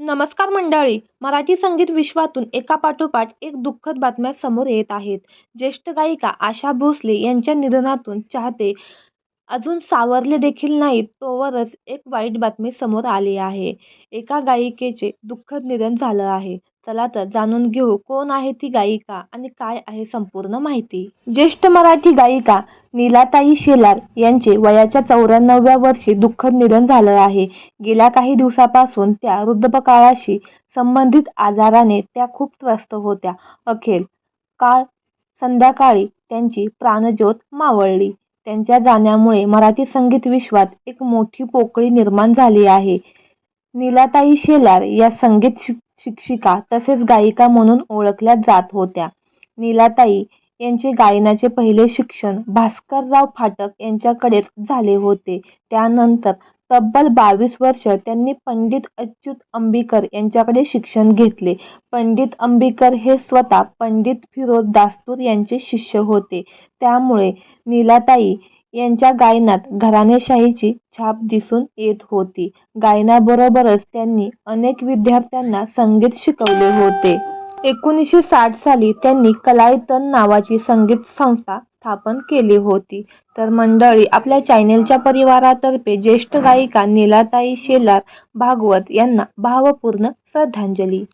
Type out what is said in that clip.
नमस्कार मंडळी. मराठी संगीत विश्वातून एकापाठोपाठ एक दुःखद बातम्या समोर येत आहेत. ज्येष्ठ गायिका आशा भोसले यांच्या निधनातून चाहते अजून सावरले देखील नाहीत तोवरच एक वाईट बातमी समोर आली आहे. एका गायिकेचे दुःखद निधन झालं आहे. चला तर जाणून घेऊ कोण आहे ती गायिका आणि काय आहे संपूर्ण माहिती. ज्येष्ठ मराठी गायिका नीलाताई शेलार यांचे वयाच्या 94व्या वर्षी दुःखद निधन झालं आहे. गेल्या काही दिवसापासून त्या वृद्धपकाळाशी संबंधित आजाराने त्या खूप त्रस्त होत्या. अखेर काल संध्याकाळी त्यांची प्राणज्योत मावळली. त्यांच्या जाण्यामुळे मराठी संगीत विश्वात एक मोठी पोकळी निर्माण झाली आहे. नीलाताई शेलार या संगीत शिक्षिका तसेच गायिका म्हणून ओळखल्या जात होत्या. नीलाताई यांचे गायनाचे पहिले शिक्षण भास्करराव फाटक यांच्याकडेच झाले होते. त्यानंतर तब्बल 22 वर्ष त्यांनी पंडित अच्युत अंबिकर यांच्याकडे शिक्षण घेतले. पंडित अंबिकर हे स्वतः पंडित फिरोज दास्तूर यांचे शिष्य होते. त्यामुळे नीलाताई यांच्या गायनात घराणेशाहीची छाप दिसून येत होती. गायनाबरोबरच त्यांनी अनेक विद्यार्थ्यांना संगीत शिकवले होते. 1960 साली त्यांनी कलायतन नावाची संगीत संस्था स्थापन केली होती. तर मंडळी, आपल्या चॅनेलच्या परिवारातर्फे ज्येष्ठ गायिका नीलाताई शेलार भागवत यांना भावपूर्ण श्रद्धांजली.